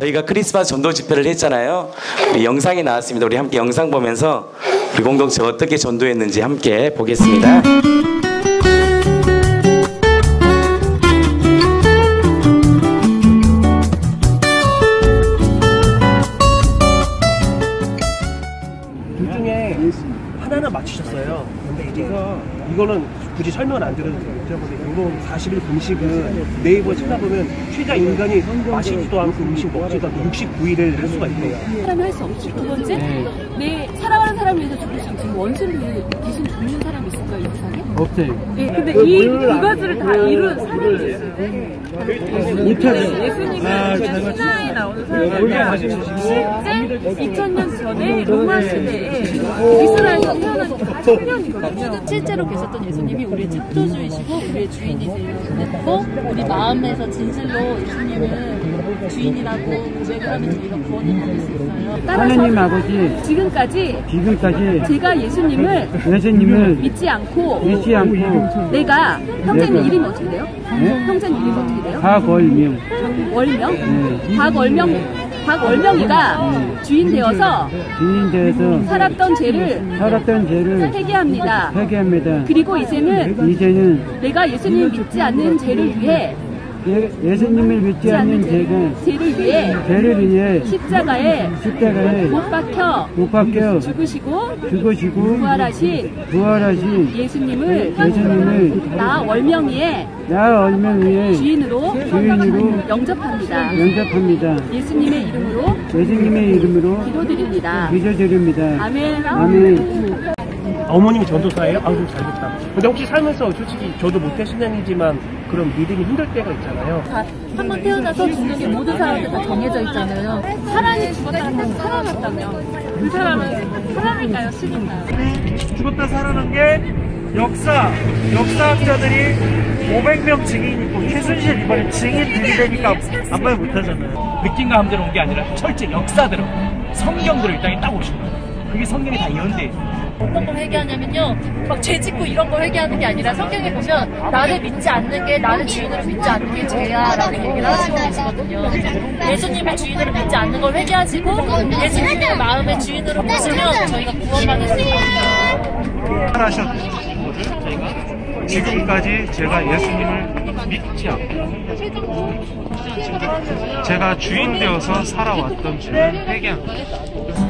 저희가 크리스마스 전도 집회를 했잖아요. 영상이 나왔습니다. 우리 함께 영상 보면서 우리 공동체 어떻게 전도했는지 함께 보겠습니다. 둘 중에 하나는 맞추셨어요. 근데 이제 이거는 굳이 설명을 안 드려도 돼요. 이번 40일 금식은 네이버에 찾아보면 최다 인간이 마시지도 않고 음식 먹지도 않고 69일을 할 수가 있대요. 사람이 할 수 없지. 두 번째, 내 사랑하는 사람을 위해서 죽을 수 있지. 원수를 위해 대신 죽는 사람이 있을까, 이 세상에? 없어요. 네, 근데 이 두 가지를 다 이룬 사람이 있어요. 예수님은 신화에 나오는 사람이 실제 2000년 전에 로마 시대에 이스라엘에서 태어난 40년이거든요. 실제로 계셨던 예수님이 우리의 창조주이시고 우리의 주인이 되고 우리 마음에서 진실로 예수님을 주인이라고 고백을 하면 저희가 구원을 받을 수 있어요. 하나님 아버지 지금까지 제가 예수님을 믿지 않고 내가 형제님 이름이 어떻게 돼요? 형제님 이름이 어떻게 돼요? 박월명. 박월명이가 주인 되어서 살았던 죄를 회개합니다. 그리고 이제는 내가 예수님을 믿지 않는 죄를 위해 예수님을 믿지 않는 죄를 위해 십자가에 못 박혀 죽으시고 부활하신 예수님의 나 월명이의 주인으로 영접합니다. 예수님의 이름으로 기도드립니다. 아멘. 어머님이 전도사예요? 아우 잘됐다. 근데 혹시 살면서 솔직히 저도 모태신앙이지만 그런 믿음이 힘들 때가 있잖아요. 한 번 태어나서 죽는 게 모든 사람한테 다 정해져 있잖아요. 사람이 죽었다면 살아났다면 그 사람은 사람일까요? 신인가요? 죽었다 살아난 게 역사학자들이 500명 증인 있고 최순실 이번에 증인 들이대니까 아무 말 못하잖아요. 느낌과 함대로 온 게 아니라 철제 역사대로 성경대로 이 땅에 딱 오신 거예요. 그게 성경이 다 예언돼 있어요. 어떤 걸 회개하냐면요, 막 죄 짓고 이런 걸 회개하는 게 아니라 성경에 보면 나를 믿지 않는 게, 나는 주인으로 믿지 않는 게 죄야라는 얘기를 하시고 계시거든요. 예수님을 주인으로 믿지 않는 걸 회개하시고 예수님을 마음의 주인으로 모시면 저희가 구원받을 수 있습니다. 하셨던 거죠. 지금까지 제가 예수님을 믿지 않고 제가 주인 되어서 살아왔던 죄를 회개한 거예요.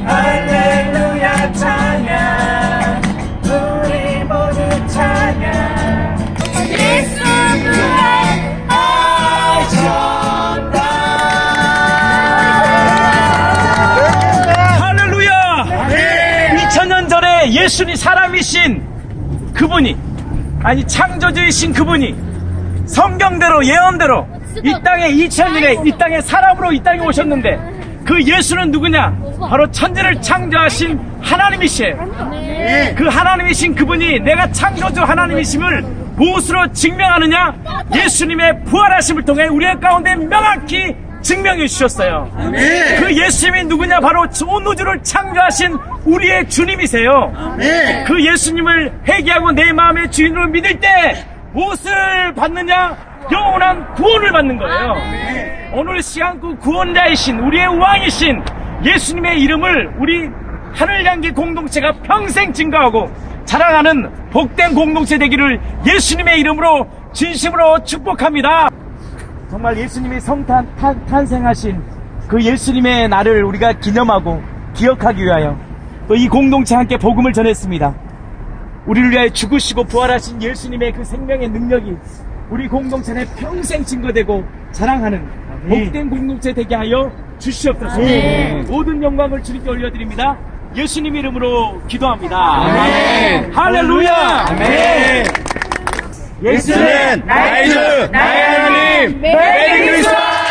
할렐루야 찬양 우리 모두 찬양 예수 부활하셨다. 할렐루야. 2000년 전에 예수님 사람이신 그분이, 아니 창조주이신 그분이 성경대로 예언대로 이 땅에 2000년에 이 땅에 사람으로 이 땅에 오셨는데 그 예수는 누구냐? 바로 천지를 창조하신 하나님이시에요. 그 하나님이신 그분이 내가 창조주 하나님이심을 무엇으로 증명하느냐? 예수님의 부활하심을 통해 우리의 가운데 명확히 증명해 주셨어요. 그 예수님이 누구냐? 바로 온 우주를 창조하신 우리의 주님이세요. 그 예수님을 회개하고 내 마음의 주인으로 믿을 때 무엇을 받느냐? 영원한 구원을 받는 거예요. 오늘 시간구 구원자이신 우리의 왕이신 예수님의 이름을 우리 하늘향기 공동체가 평생 증거하고 자랑하는 복된 공동체 되기를 예수님의 이름으로 진심으로 축복합니다. 정말 예수님이 탄생하신 그 예수님의 날을 우리가 기념하고 기억하기 위하여 또 이 공동체 함께 복음을 전했습니다. 우리를 위하여 죽으시고 부활하신 예수님의 그 생명의 능력이 우리 공동체 내 평생 증거되고 자랑하는 복된 공동체 되게 하여 주시옵소서. 모든 영광을 주님께 올려드립니다. 예수님 이름으로 기도합니다. 아멘. 할렐루야. 아멘. 예수는 나의 주, 나의 하나님. 메리 크리스마스.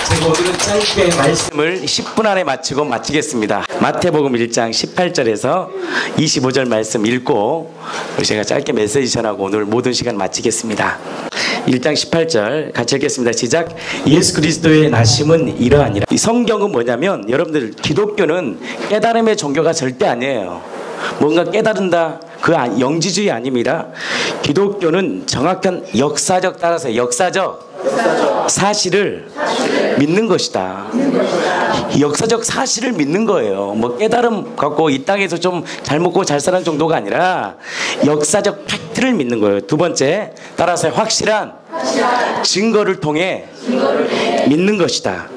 제가 오늘은 짧게 말씀을 10분 안에 마치겠습니다. 마태복음 1장 18절에서 25절 말씀 읽고 제가 짧게 메시지 전하고 오늘 모든 시간 마치겠습니다. 1장 18절 같이 읽겠습니다. 시작. 예수 그리스도의 나심은 이러하니라. 이 성경은 뭐냐면 여러분들 기독교는 깨달음의 종교가 절대 아니에요. 뭔가 깨달은다 그 영지주의 아닙니다. 기독교는 정확한 역사적 사실을 믿는 것이다. 역사적 사실을 믿는 거예요. 뭐 깨달음 갖고 이 땅에서 좀 잘 먹고 잘 사는 정도가 아니라 역사적 팩트를 믿는 거예요. 두 번째, 따라서 확실한 증거를 통해 믿는 것이다.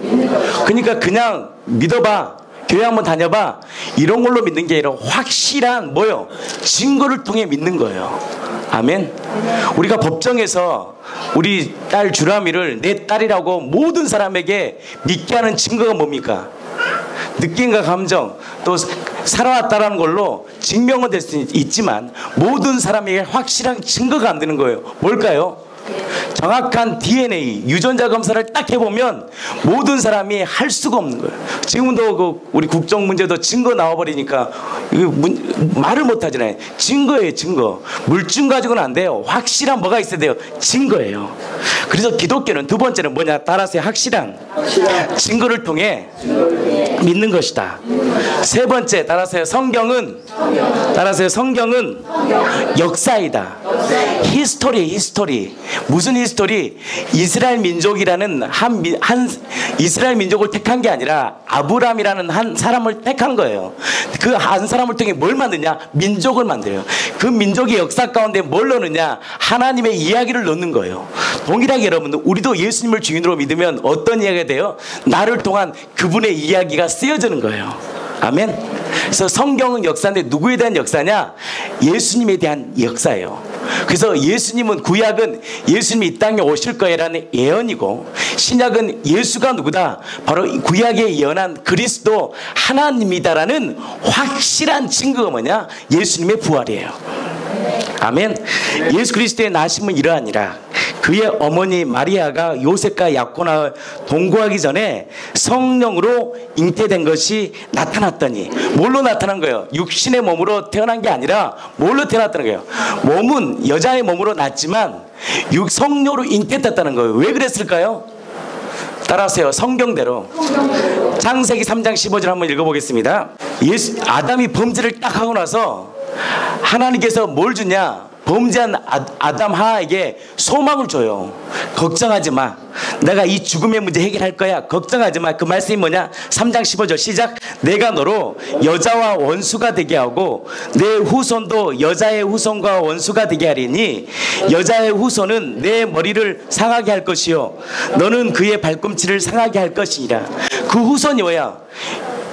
그러니까 그냥 믿어봐, 교회 한번 다녀봐, 이런 걸로 믿는 게 아니라 확실한 뭐요? 증거를 통해 믿는 거예요. 아멘. 우리가 법정에서 우리 딸 주라미를 내 딸이라고 모든 사람에게 믿게 하는 증거가 뭡니까? 느낌과 감정, 또 살아왔다라는 걸로 증명은 될 수 있지만 모든 사람에게 확실한 증거가 안 되는 거예요. 뭘까요? 정확한 DNA 유전자 검사를 딱 해보면 모든 사람이 할 수가 없는 거예요. 지금도 그 우리 국정 문제도 증거 나와버리니까 말을 못 하잖아요. 증거예요, 증거. 물증 가지고는 안 돼요. 확실한 뭐가 있어야 돼요? 증거예요. 그래서 기독교는 두 번째는 뭐냐? 따라서 확실한 증거를 통해 믿는 것이다. 세 번째, 따라서 성경은 역사이다. 히스토리. 무슨 히스토리? 이스라엘 민족이라는 한 이스라엘 민족을 택한 게 아니라 아브람이라는 한 사람을 택한 거예요. 그 한 사람을 통해 뭘 만드냐? 민족을 만들어요. 그 민족의 역사 가운데 뭘 넣느냐? 하나님의 이야기를 넣는 거예요. 동일하게 여러분들, 우리도 예수님을 주인으로 믿으면 어떤 이야기가 돼요? 나를 통한 그분의 이야기가 쓰여지는 거예요. 아멘. 그래서 성경은 역사인데 누구에 대한 역사냐? 예수님에 대한 역사예요. 그래서 예수님은, 구약은 예수님이 이 땅에 오실 거라는 예언이고, 신약은 예수가 누구다? 바로 구약에 예언한 그리스도 하나님이다라는 확실한 증거가 뭐냐? 예수님의 부활이에요. 아멘. 예수 그리스도의 나심은 이러하니라. 그의 어머니 마리아가 요셉과 약혼하여 동거하기 전에 성령으로 잉태된 것이 나타났더니, 뭘로 나타난 거예요? 육신의 몸으로 태어난 게 아니라 뭘로 태어났다는 거예요? 몸은 여자의 몸으로 났지만 성령으로 잉태됐다는 거예요. 왜 그랬을까요? 따라하세요. 성경대로 창세기 3장 15절 한번 읽어보겠습니다. 아담이 범죄를 딱 하고 나서 하나님께서 뭘 주냐? 범죄한 아담 하와에게 소망을 줘요. 걱정하지 마. 내가 이 죽음의 문제 해결할 거야. 걱정하지 마. 그 말씀이 뭐냐? 3장 15절 시작. 내가 너로 여자와 원수가 되게 하고 내 후손도 여자의 후손과 원수가 되게 하리니 여자의 후손은 내 머리를 상하게 할 것이요 너는 그의 발꿈치를 상하게 할 것이니라. 그 후손이 뭐야?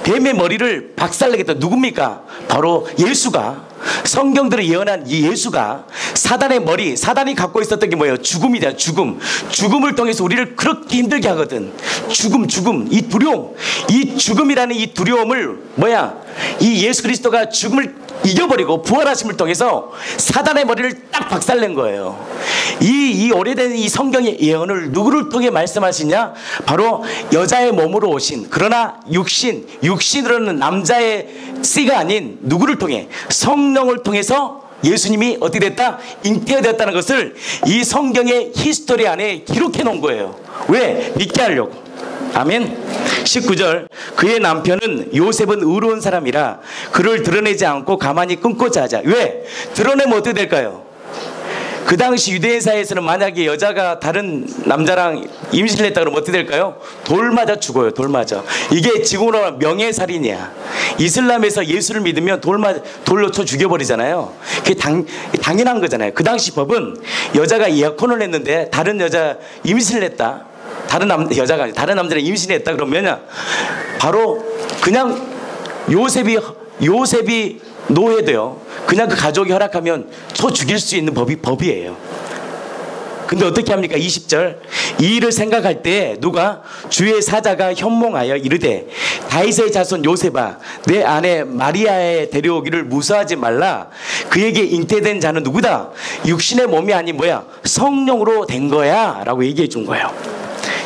뱀의 머리를 박살내겠다. 누굽니까? 바로 예수가, 성경들을 예언한 이 예수가 사단의 머리, 사단이 갖고 있었던 게 뭐예요? 죽음이다. 죽음을 통해서 우리를 그렇게 힘들게 하거든. 죽음, 이 두려움, 이 죽음이라는 이 두려움을 뭐야? 이 예수 그리스도가 죽음을 이겨버리고 부활하심을 통해서 사단의 머리를 딱 박살낸 거예요. 이 오래된 이 성경의 예언을 누구를 통해 말씀하시냐? 바로 여자의 몸으로 오신, 그러나 육신으로는 남자의 씨가 아닌 누구를 통해? 성령을 통해서 예수님이 어떻게 됐다? 잉태되었다는 것을 이 성경의 히스토리 안에 기록해 놓은 거예요. 왜? 믿게 하려고. 아멘. 19절. 그의 남편은 요셉은 의로운 사람이라 그를 드러내지 않고 가만히 끊고자 하자. 왜? 드러내면 어떻게 될까요? 그 당시 유대인 사회에서는 만약에 여자가 다른 남자랑 임신을 했다 그러면 어떻게 될까요? 돌 맞아 죽어요. 돌 맞아. 이게 지금으로 말하면 명예살인이야. 이슬람에서 예수를 믿으면 돌로 쳐 죽여버리잖아요. 그게 당연한 거잖아요. 그 당시 법은 여자가 예약혼을 했는데 다른 여자 임신을 했다. 다른 남자랑 임신했다 그러면 바로 그냥 요셉이 노예돼요. 그냥 그 가족이 허락하면 쳐 죽일 수 있는 법이에요. 근데 어떻게 합니까? 20절. 이 일을 생각할 때 누가? 주의 사자가 현몽하여 이르되 다윗의 자손 요셉아 내 아내 마리아에 데려오기를 무서워하지 말라. 그에게 잉태된 자는 누구다? 육신의 몸이 아닌 뭐야? 성령으로 된 거야 라고 얘기해 준 거예요.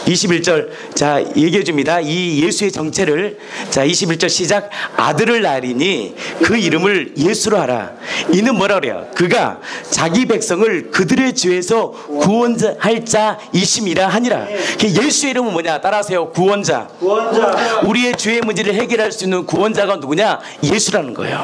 21절. 자, 얘기해 줍니다. 이 예수의 정체를. 자, 21절 시작. 아들을 낳으리니 그 이름을 예수로 하라. 이는 뭐라 그래요? 그가 자기 백성을 그들의 죄에서 구원할 자이심이라 하니라. 예수의 이름은 뭐냐? 따라하세요. 구원자. 우리의 죄의 문제를 해결할 수 있는 구원자가 누구냐? 예수라는 거예요.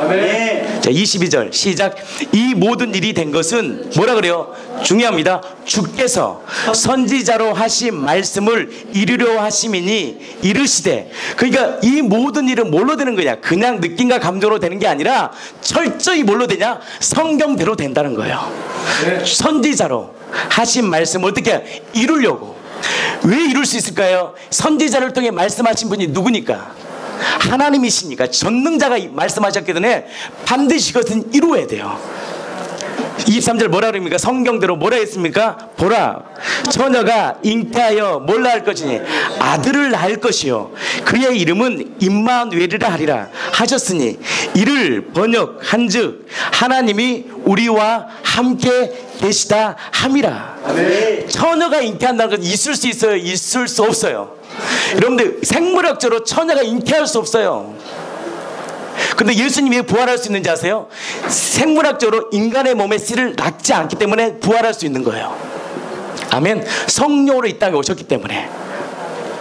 자, 22절 시작. 이 모든 일이 된 것은 뭐라 그래요? 중요합니다. 주께서 선지자로 하신 말씀을 이루려 하심이니 이르시되. 그러니까 이 모든 일은 뭘로 되는 거냐? 그냥 느낌과 감정으로 되는 게 아니라 철저히 뭘로 되냐? 성경대로 된다는 거예요. 선지자로 하신 말씀을 어떻게 이루려고. 왜 이룰 수 있을까요? 선지자를 통해 말씀하신 분이 누구니까? 하나님이시니까. 전능자가 말씀하셨기 때문에 반드시 그것은 이루어야 돼요. 23절 뭐라 그럽니까? 성경대로 뭐라 했습니까? 보라, 처녀가 잉태하여 뭘라 할 것이니 아들을 낳을 것이요 그의 이름은 임마누엘이라 하리라 하셨으니 이를 번역한즉 하나님이 우리와 함께 계시다 함이라. 처녀가 잉태한다는 건 있을 수 있어요? 있을 수 없어요? 여러분들 생물학적으로 처녀가 잉태할 수 없어요. 근데 예수님이 왜 부활할 수 있는지 아세요? 생물학적으로 인간의 몸에 씨를 낳지 않기 때문에 부활할 수 있는 거예요. 아멘. 성령으로 이 땅에 오셨기 때문에.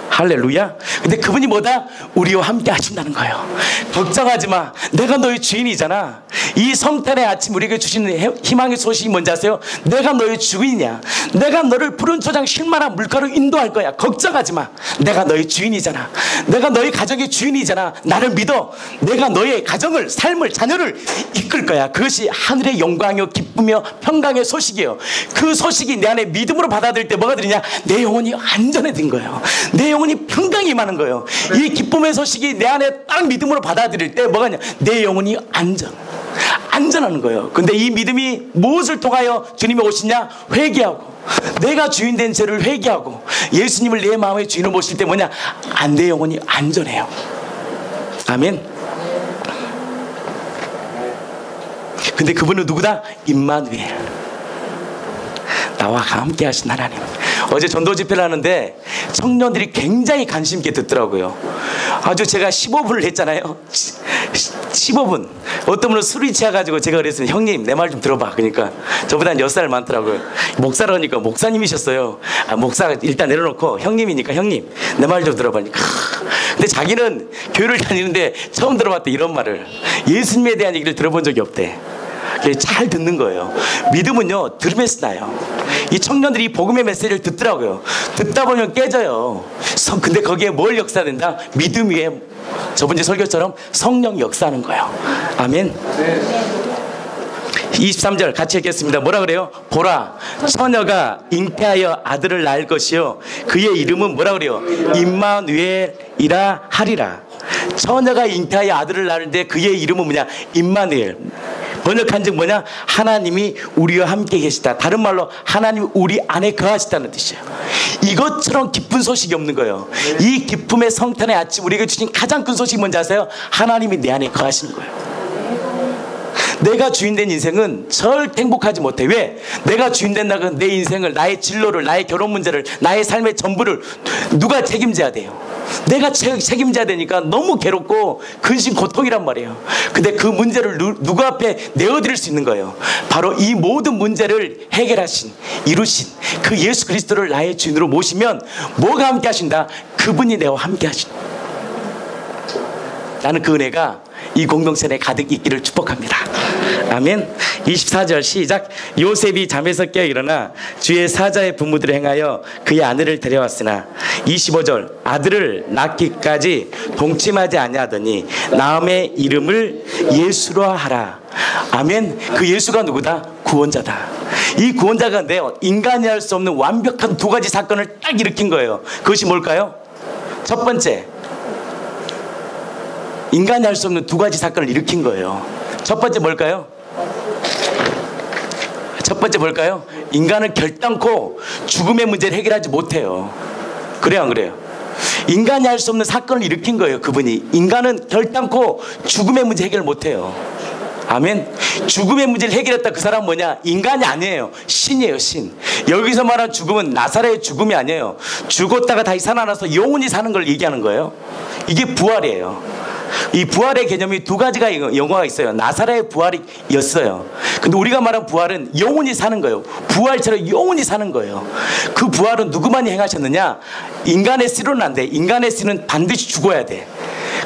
할렐루야. 근데 그분이 뭐다? 우리와 함께 하신다는 거예요. 걱정하지 마. 내가 너의 주인이잖아. 이 성탄의 아침 우리에게 주시는 희망의 소식이 뭔지 아세요? 내가 너의 주인이야. 내가 너를 푸른 초장 쉴만한 물가로 인도할 거야. 걱정하지 마. 내가 너의 주인이잖아. 내가 너의 가정의 주인이잖아. 나를 믿어. 내가 너의 가정을, 삶을, 자녀를 이끌 거야. 그것이 하늘의 영광이요 기쁨이요 평강의 소식이에요. 그 소식이 내 안에 믿음으로 받아들일 때 뭐가 되느냐? 내 영혼이 안전해진 거예요. 내 영혼이 평강이 임하는 거예요. 이 기쁨의 소식이 내 안에 딱 믿음으로 받아들일 때 뭐가 있냐? 내 영혼이 안전하는 거예요. 근데 이 믿음이 무엇을 통하여 주님이 오시냐? 회개하고 내가 주인된 죄를 회개하고 예수님을 내 마음의 주인으로 모실 때 뭐냐? 내 영혼이 안전해요. 아멘. 근데 그분은 누구다? 임마누엘, 나와 함께 하신 하나님. 어제 전도 집회를 하는데 청년들이 굉장히 관심 있게 듣더라고요. 아주 제가 15분을 했잖아요. 15분. 어떤 분은 술이 취해가지고 제가 그랬어요. 형님 내 말 좀 들어봐. 그러니까 저보다 한 6살 많더라고요. 목사라니까 목사님이셨어요. 목사가 일단 내려놓고 형님이니까 형님 내 말 좀 들어봐니까. 근데 자기는 교회를 다니는데 처음 들어봤대 이런 말을. 예수님에 대한 얘기를 들어본 적이 없대. 잘 듣는 거예요. 믿음은요 들으면서 나요. 이 청년들이 복음의 메시지를 듣더라고요. 듣다 보면 깨져요. 근데 거기에 뭘 역사된다? 믿음 위에 저번주 설교처럼 성령 역사하는 거예요. 아멘. 23절 같이 읽겠습니다. 뭐라 그래요? 보라, 처녀가 잉태하여 아들을 낳을 것이요 그의 이름은 뭐라 그래요? 임마누엘이라 하리라. 처녀가 잉태하여 아들을 낳는데 그의 이름은 뭐냐? 임마누엘. 번역한즉 뭐냐? 하나님이 우리와 함께 계시다. 다른 말로 하나님이 우리 안에 거하시다는 뜻이에요. 이것처럼 기쁜 소식이 없는 거예요. 이 기쁨의 성탄의 아침 우리에게 주신 가장 큰 소식이 뭔지 아세요? 하나님이 내 안에 거하시는 거예요. 내가 주인된 인생은 절대 행복하지 못해. 왜? 내가 주인된다면 내 인생을, 나의 진로를, 나의 결혼 문제를, 나의 삶의 전부를 누가 책임져야 돼요? 내가 책임져야 되니까 너무 괴롭고 근심 고통이란 말이에요. 근데 그 문제를 누구 앞에 내어드릴 수 있는 거예요? 바로 이 모든 문제를 해결하신, 이루신 그 예수 그리스도를 나의 주인으로 모시면 뭐가 함께 하신다? 그분이 내와 함께 하신다. 나는 그 은혜가 이 공동체 내에 가득 있기를 축복합니다. 아멘. 24절 시작. 요셉이 잠에서 깨어 일어나 주의 사자의 부모들을 행하여 그의 아내를 데려왔으나 25절 아들을 낳기까지 동침하지 아니하더니 나음의 이름을 예수로 하라. 아멘. 그 예수가 누구다? 구원자다. 이 구원자가 인간이 할 수 없는 완벽한 두 가지 사건을 딱 일으킨 거예요. 그것이 뭘까요? 첫 번째, 인간이 할 수 없는 두 가지 사건을 일으킨 거예요. 첫 번째 뭘까요? 첫 번째 뭘까요? 인간은 결단코 죽음의 문제를 해결하지 못해요. 그래요, 안 그래요? 인간이 할 수 없는 사건을 일으킨 거예요. 그분이. 인간은 결단코 죽음의 문제 해결을 못해요. 아멘. 죽음의 문제를 해결했다. 그 사람은 뭐냐? 인간이 아니에요. 신이에요, 신. 여기서 말한 죽음은 나사렛의 죽음이 아니에요. 죽었다가 다시 살아나서 영원히 사는 걸 얘기하는 거예요. 이게 부활이에요. 이 부활의 개념이 두 가지가 영화가 있어요. 나사렛의 부활이었어요. 근데 우리가 말한 부활은 영원히 사는 거예요. 부활처럼 영원히 사는 거예요. 그 부활은 누구만이 행하셨느냐? 인간의 씨로는 안 돼. 인간의 씨는 반드시 죽어야 돼.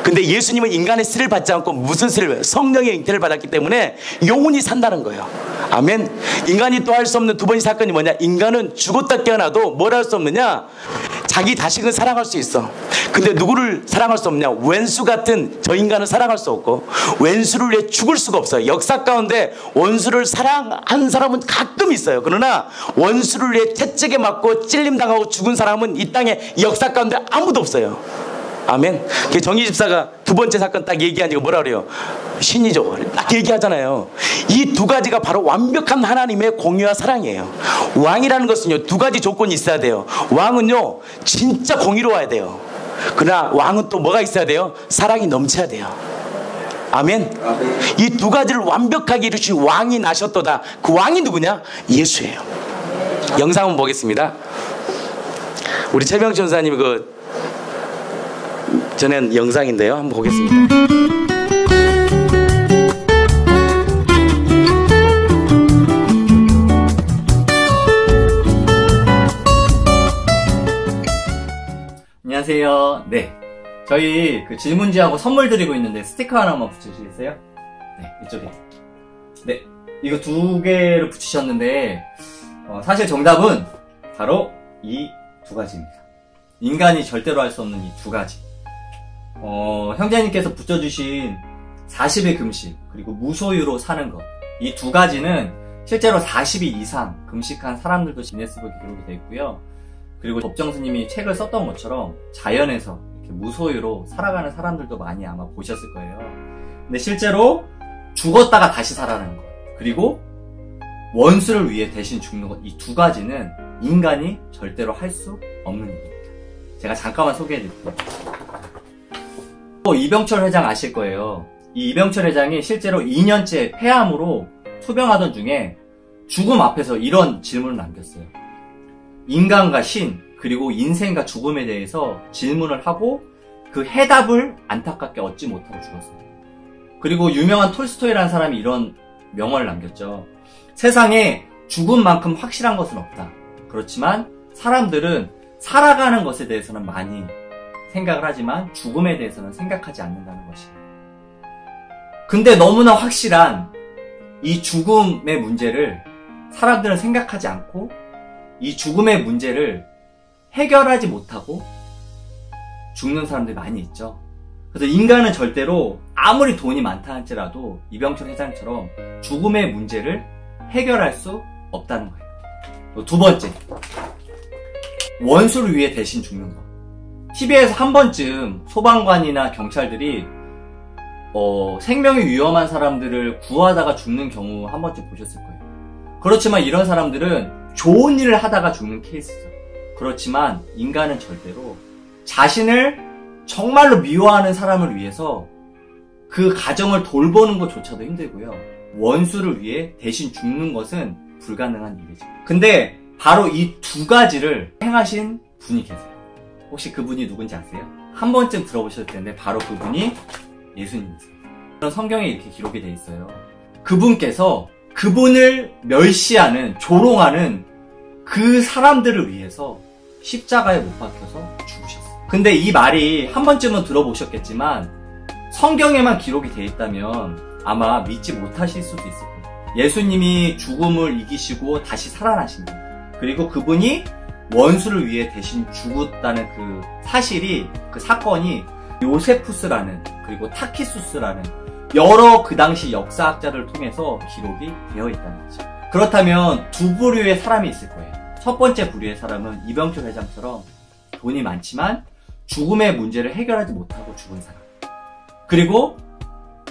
근데 예수님은 인간의 씨를 받지 않고 무슨 씨를, 성령의 잉태를 받았기 때문에 영원히 산다는 거예요. 아멘. 인간이 또 할 수 없는 두 번째 사건이 뭐냐? 인간은 죽었다 깨어나도 뭘 할 수 없느냐? 자기 자식은 사랑할 수 있어. 근데 누구를 사랑할 수 없냐? 왼수 같은 저 인간은 사랑할 수 없고, 왼수를 위해 죽을 수가 없어요. 역사 가운데 원수를 사랑한 사람은 가끔 있어요. 그러나 원수를 위해 채찍에 맞고 찔림당하고 죽은 사람은 이 땅에 역사 가운데 아무도 없어요. 아멘. 정의 집사가 두 번째 사건 딱 얘기하니까 뭐라 그래요? 신이죠. 딱 얘기하잖아요. 이 두 가지가 바로 완벽한 하나님의 공의와 사랑이에요. 왕이라는 것은요, 두 가지 조건이 있어야 돼요. 왕은요, 진짜 공의로워야 돼요. 그러나 왕은 또 뭐가 있어야 돼요? 사랑이 넘쳐야 돼요. 아멘. 이 두 가지를 완벽하게 이루신 왕이 나셨도다. 그 왕이 누구냐? 예수예요. 영상 한번 보겠습니다. 우리 최병 전사님 전엔 영상인데요. 한번 보겠습니다. 안녕하세요. 네, 저희 질문지하고 선물 드리고 있는데 스티커 하나만 붙여주시겠어요? 네, 이쪽에. 네, 이거 두 개를 붙이셨는데 사실 정답은 바로 이 두 가지입니다. 인간이 절대로 할 수 없는 이 두 가지. 형제님께서 붙여주신 40일 금식 그리고 무소유로 사는 것, 이 두 가지는 실제로 40일 이상 금식한 사람들도 기네스북에 기록이 되어 있고요. 그리고 법정스님이 책을 썼던 것처럼 자연에서 이렇게 무소유로 살아가는 사람들도 많이 아마 보셨을 거예요. 근데 실제로 죽었다가 다시 살아나는 것, 그리고 원수를 위해 대신 죽는 것, 이 두 가지는 인간이 절대로 할 수 없는 일입니다. 제가 잠깐만 소개해드릴게요. 이병철 회장 아실 거예요. 이 이병철 회장이 실제로 2년째 폐암으로 투병하던 중에 죽음 앞에서 이런 질문을 남겼어요. 인간과 신, 그리고 인생과 죽음에 대해서 질문을 하고 그 해답을 안타깝게 얻지 못하고 죽었어요. 그리고 유명한 톨스토이라는 사람이 이런 명언을 남겼죠. 세상에 죽음만큼 확실한 것은 없다. 그렇지만 사람들은 살아가는 것에 대해서는 많이 생각을 하지만 죽음에 대해서는 생각하지 않는다는 것이에요. 근데 너무나 확실한 이 죽음의 문제를 사람들은 생각하지 않고 이 죽음의 문제를 해결하지 못하고 죽는 사람들이 많이 있죠. 그래서 인간은 절대로 아무리 돈이 많다 할지라도 이병철 회장처럼 죽음의 문제를 해결할 수 없다는 거예요. 두 번째, 원수를 위해 대신 죽는 것. TV에서 한 번쯤 소방관이나 경찰들이 생명이 위험한 사람들을 구하다가 죽는 경우 한 번쯤 보셨을 거예요. 그렇지만 이런 사람들은 좋은 일을 하다가 죽는 케이스죠. 그렇지만 인간은 절대로 자신을 정말로 미워하는 사람을 위해서 그 가정을 돌보는 것조차도 힘들고요. 원수를 위해 대신 죽는 것은 불가능한 일이죠. 근데 바로 이 두 가지를 행하신 분이 계세요. 혹시 그분이 누군지 아세요? 한 번쯤 들어보셨을 텐데 바로 그분이 예수님이세요. 성경에 이렇게 기록이 돼 있어요. 그분께서 그분을 멸시하는, 조롱하는 그 사람들을 위해서 십자가에 못 박혀서 죽으셨어요. 근데 이 말이 한 번쯤은 들어보셨겠지만 성경에만 기록이 돼 있다면 아마 믿지 못하실 수도 있을 거예요. 예수님이 죽음을 이기시고 다시 살아나신 분, 그리고 그분이 원수를 위해 대신 죽었다는 그 사실이, 그 사건이 요세푸스라는, 그리고 타키수스라는 여러 그 당시 역사학자를 통해서 기록이 되어 있다는 거죠. 그렇다면 두 부류의 사람이 있을 거예요. 첫 번째 부류의 사람은 이병철 회장처럼 돈이 많지만 죽음의 문제를 해결하지 못하고 죽은 사람. 그리고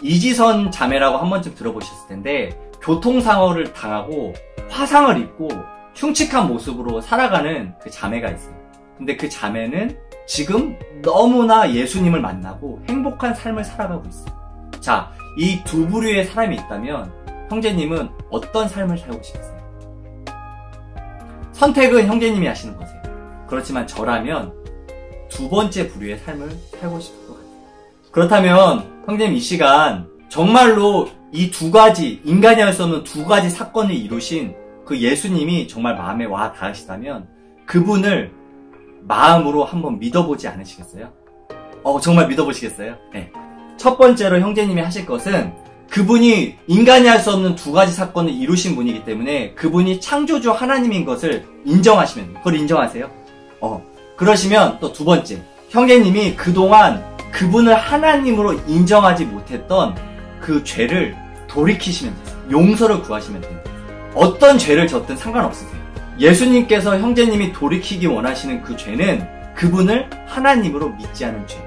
이지선 자매라고 한 번쯤 들어보셨을 텐데 교통사고를 당하고 화상을 입고 흉측한 모습으로 살아가는 그 자매가 있어요. 근데 그 자매는 지금 너무나 예수님을 만나고 행복한 삶을 살아가고 있어요. 자, 이 두 부류의 사람이 있다면 형제님은 어떤 삶을 살고 싶으세요? 선택은 형제님이 하시는 거세요. 그렇지만 저라면 두 번째 부류의 삶을 살고 싶을 것 같아요. 그렇다면 형제님 이 시간 정말로 이 두 가지, 인간이 할 수 없는 두 가지 사건을 이루신 그 예수님이 정말 마음에 와 닿으시다면 그분을 마음으로 한번 믿어보지 않으시겠어요? 정말 믿어보시겠어요? 네. 첫 번째로 형제님이 하실 것은 그분이 인간이 할 수 없는 두 가지 사건을 이루신 분이기 때문에 그분이 창조주 하나님인 것을 인정하시면 돼요. 그걸 인정하세요? 그러시면 또 두 번째, 형제님이 그동안 그분을 하나님으로 인정하지 못했던 그 죄를 돌이키시면 돼요. 용서를 구하시면 돼요. 어떤 죄를 졌든 상관없으세요. 예수님께서 형제님이 돌이키기 원하시는 그 죄는 그분을 하나님으로 믿지 않은 죄.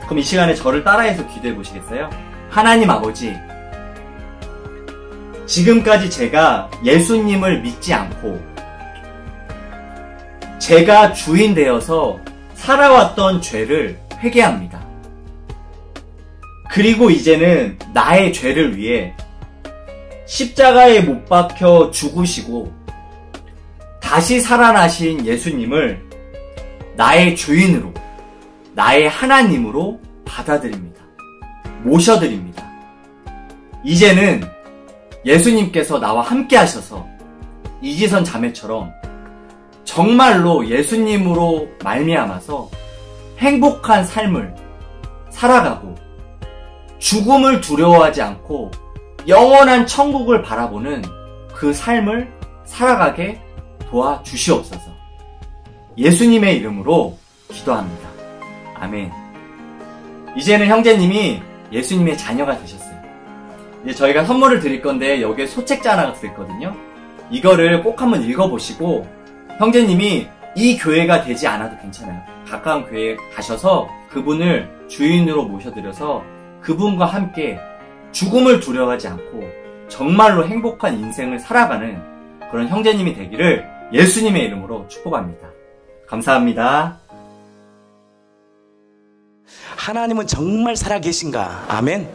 그럼 이 시간에 저를 따라해서 기도해 보시겠어요? 하나님 아버지, 지금까지 제가 예수님을 믿지 않고 제가 주인 되어서 살아왔던 죄를 회개합니다. 그리고 이제는 나의 죄를 위해 십자가에 못 박혀 죽으시고 다시 살아나신 예수님을 나의 주인으로, 나의 하나님으로 받아들입니다. 모셔드립니다. 이제는 예수님께서 나와 함께 하셔서 이지선 자매처럼 정말로 예수님으로 말미암아서 행복한 삶을 살아가고 죽음을 두려워하지 않고 영원한 천국을 바라보는 그 삶을 살아가게 도와주시옵소서. 예수님의 이름으로 기도합니다. 아멘. 이제는 형제님이 예수님의 자녀가 되셨어요. 이제 저희가 선물을 드릴 건데 여기에 소책자 하나가 들어있거든요. 이거를 꼭 한번 읽어보시고 형제님이 이 교회가 되지 않아도 괜찮아요. 가까운 교회에 가셔서 그분을 주인으로 모셔드려서 그분과 함께 죽음을 두려워하지 않고 정말로 행복한 인생을 살아가는 그런 형제님이 되기를 예수님의 이름으로 축복합니다. 감사합니다. 하나님은 정말 살아계신가? 아멘.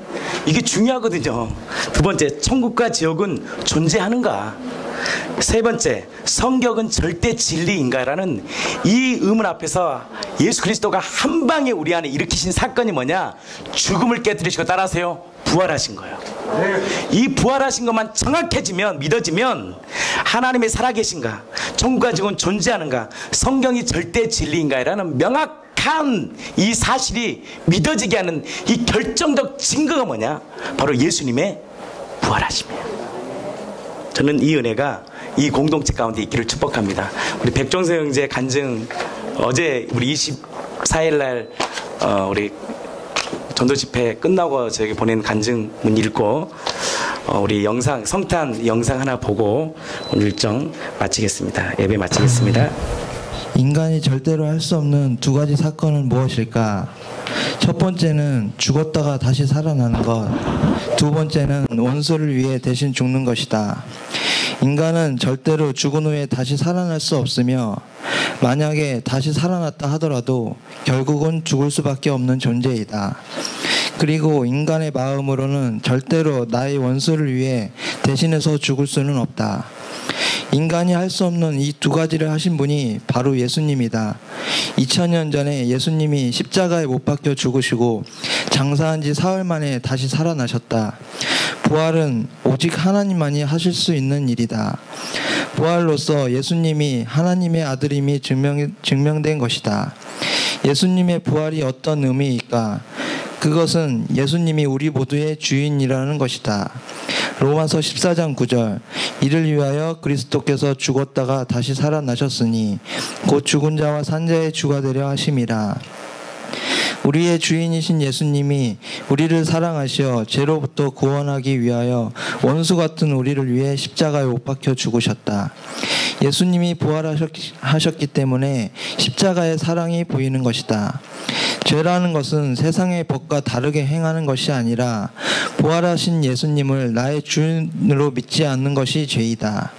이게 중요하거든요. 두 번째, 천국과 지옥은 존재하는가? 세 번째, 성경은 절대 진리인가라는 이 의문 앞에서 예수 그리스도가 한 방에 우리 안에 일으키신 사건이 뭐냐? 죽음을 깨뜨리시고, 따라하세요, 부활하신 거예요. 이 부활하신 것만 정확해지면, 믿어지면 하나님의 살아계신가, 천국과 지옥은 존재하는가, 성경이 절대 진리인가라는 명확한 이 사실이 믿어지게 하는 이 결정적 증거가 뭐냐? 바로 예수님의 부활하심이에요. 저는 이 은혜가 이 공동체 가운데 있기를 축복합니다. 우리 백종석 형제 간증, 어제 우리 24일날 우리 전도 집회 끝나고 저에게 보낸 간증문 읽고 우리 영상, 성탄 영상 하나 보고 오늘 일정 마치겠습니다. 예배 마치겠습니다. 인간이 절대로 할 수 없는 두 가지 사건은 무엇일까? 첫 번째는 죽었다가 다시 살아나는 것. 두 번째는 원수를 위해 대신 죽는 것이다. 인간은 절대로 죽은 후에 다시 살아날 수 없으며 만약에 다시 살아났다 하더라도 결국은 죽을 수밖에 없는 존재이다. 그리고 인간의 마음으로는 절대로 나의 원수를 위해 대신해서 죽을 수는 없다. 인간이 할 수 없는 이 두 가지를 하신 분이 바로 예수님이다. 2000년 전에 예수님이 십자가에 못 박혀 죽으시고 장사한 지 사흘 만에 다시 살아나셨다. 부활은 오직 하나님만이 하실 수 있는 일이다. 부활로서 예수님이 하나님의 아들임이 증명된 것이다. 예수님의 부활이 어떤 의미일까? 그것은 예수님이 우리 모두의 주인이라는 것이다. 로마서 14장 9절, 이를 위하여 그리스도께서 죽었다가 다시 살아나셨으니 곧 죽은 자와 산 자의 주가 되려 하심이라. 우리의 주인이신 예수님이 우리를 사랑하시어 죄로부터 구원하기 위하여 원수 같은 우리를 위해 십자가에 못 박혀 죽으셨다. 예수님이 부활하셨기 때문에 십자가의 사랑이 보이는 것이다. 죄라는 것은 세상의 법과 다르게 행하는 것이 아니라 부활하신 예수님을 나의 주인으로 믿지 않는 것이 죄이다.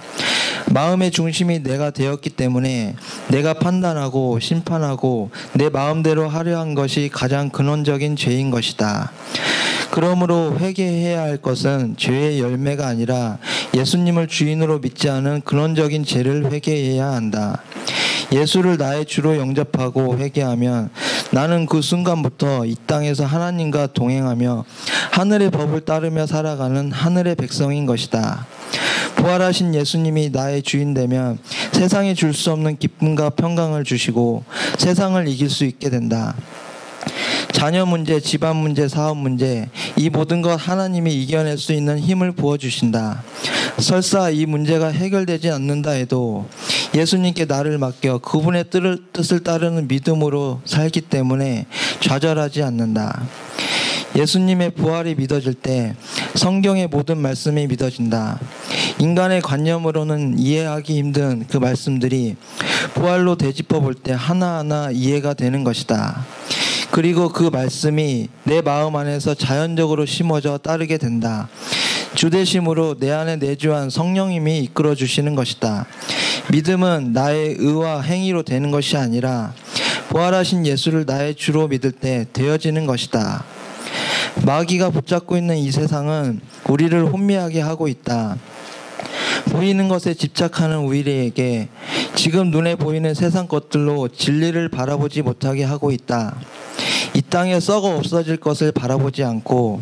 마음의 중심이 내가 되었기 때문에 내가 판단하고 심판하고 내 마음대로 하려 한 것이 가장 근원적인 죄인 것이다. 그러므로 회개해야 할 것은 죄의 열매가 아니라 예수님을 주인으로 믿지 않은 근원적인 죄를 회개해야 한다. 예수를 나의 주로 영접하고 회개하면 나는 그 순간부터 이 땅에서 하나님과 동행하며 하늘의 법을 따르며 살아가는 하늘의 백성인 것이다. 부활하신 예수님이 나의 주인 되면 세상에 줄 수 없는 기쁨과 평강을 주시고 세상을 이길 수 있게 된다. 자녀 문제, 집안 문제, 사업 문제, 이 모든 것 하나님이 이겨낼 수 있는 힘을 부어주신다. 설사 이 문제가 해결되지 않는다 해도 예수님께 나를 맡겨 그분의 뜻을 따르는 믿음으로 살기 때문에 좌절하지 않는다. 예수님의 부활이 믿어질 때 성경의 모든 말씀이 믿어진다. 인간의 관념으로는 이해하기 힘든 그 말씀들이 부활로 되짚어 볼 때 하나하나 이해가 되는 것이다. 그리고 그 말씀이 내 마음 안에서 자연적으로 심어져 따르게 된다. 주대심으로 내 안에 내주한 성령님이 이끌어 주시는 것이다. 믿음은 나의 의와 행위로 되는 것이 아니라 부활하신 예수를 나의 주로 믿을 때 되어지는 것이다. 마귀가 붙잡고 있는 이 세상은 우리를 혼미하게 하고 있다. 보이는 것에 집착하는 우리에게 지금 눈에 보이는 세상 것들로 진리를 바라보지 못하게 하고 있다. 이 땅에 썩어 없어질 것을 바라보지 않고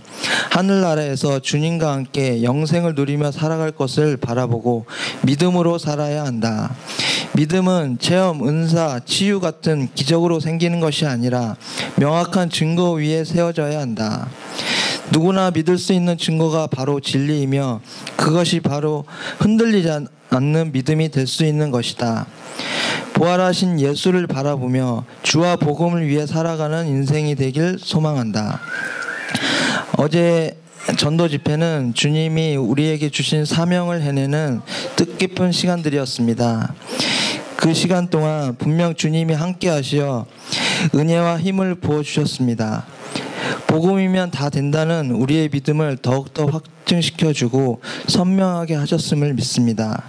하늘나라에서 주님과 함께 영생을 누리며 살아갈 것을 바라보고 믿음으로 살아야 한다. 믿음은 체험, 은사, 치유 같은 기적으로 생기는 것이 아니라 명확한 증거 위에 세워져야 한다. 누구나 믿을 수 있는 증거가 바로 진리이며 그것이 바로 흔들리지 않는 믿음이 될 수 있는 것이다. 부활하신 예수를 바라보며 주와 복음을 위해 살아가는 인생이 되길 소망한다. 어제 전도 집회는 주님이 우리에게 주신 사명을 해내는 뜻깊은 시간들이었습니다. 그 시간 동안 분명 주님이 함께 하시어 은혜와 힘을 부어주셨습니다. 복음이면 다 된다는 우리의 믿음을 더욱더 확증시켜주고 선명하게 하셨음을 믿습니다.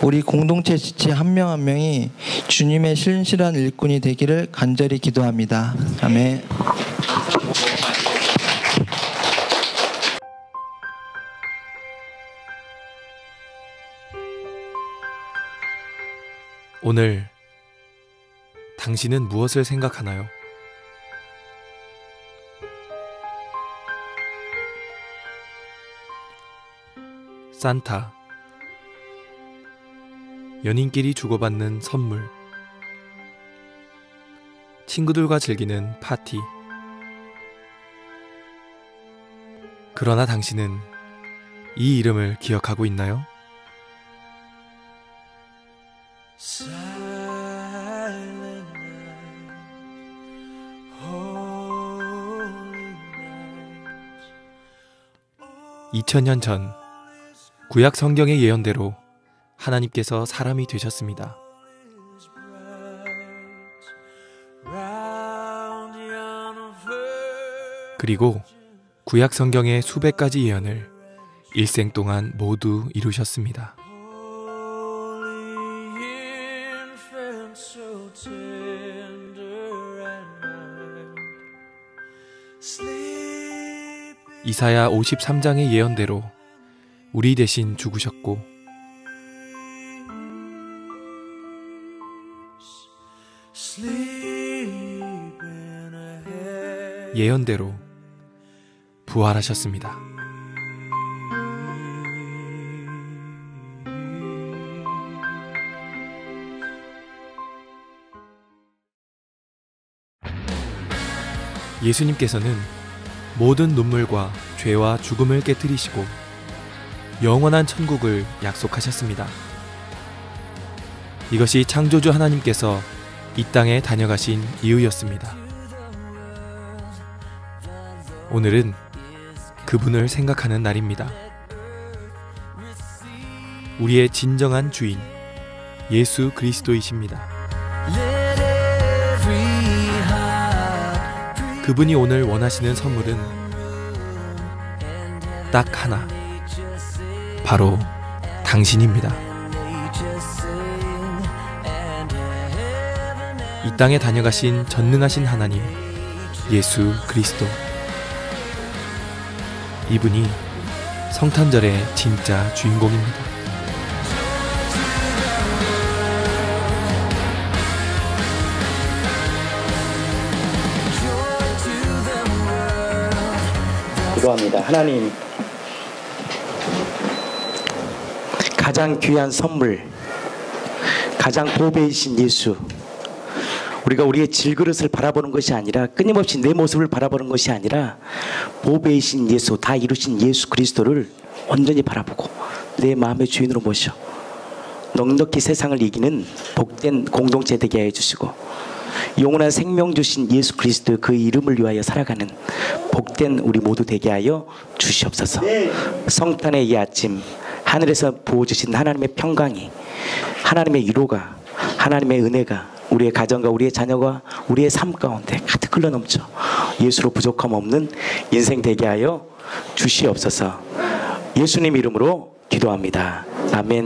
우리 공동체 지체 한 명 한 명이 주님의 신실한 일꾼이 되기를 간절히 기도합니다. 아멘. 오늘 당신은 무엇을 생각하나요? 산타, 연인끼리 주고받는 선물, 친구들과 즐기는 파티. 그러나 당신은 이 이름을 기억하고 있나요? Silent night, holy night. 2000년 전 구약 성경의 예언대로 하나님께서 사람이 되셨습니다. 그리고 구약 성경의 수백 가지 예언을 일생 동안 모두 이루셨습니다. 이사야 53장의 예언대로 우리 대신 죽으셨고 예언대로 부활하셨습니다. 예수님께서는 모든 눈물과 죄와 죽음을 깨뜨리시고 영원한 천국을 약속하셨습니다. 이것이 창조주 하나님께서 이 땅에 다녀가신 이유였습니다. 오늘은 그분을 생각하는 날입니다. 우리의 진정한 주인 예수 그리스도이십니다. 그분이 오늘 원하시는 선물은 딱 하나, 바로 당신입니다. 이 땅에 다녀가신 전능하신 하나님 예수 그리스도, 이분이 성탄절의 진짜 주인공입니다. 기도합니다. 하나님, 가장 귀한 선물, 가장 보배이신 예수, 우리가 우리의 질그릇을 바라보는 것이 아니라, 끊임없이 내 모습을 바라보는 것이 아니라 보배이신 예수, 다 이루신 예수 그리스도를 온전히 바라보고 내 마음의 주인으로 모셔 넉넉히 세상을 이기는 복된 공동체 되게 해주시고, 영원한 생명 주신 예수 그리스도 그 이름을 위하여 살아가는 복된 우리 모두 되게 하여 주시옵소서. 성탄의 이 아침, 하늘에서 부어주신 하나님의 평강이, 하나님의 위로가, 하나님의 은혜가 우리의 가정과 우리의 자녀가 우리의 삶 가운데 가득 흘러넘쳐 예수로 부족함 없는 인생 되게 하여 주시옵소서. 예수님 이름으로 기도합니다. 아멘.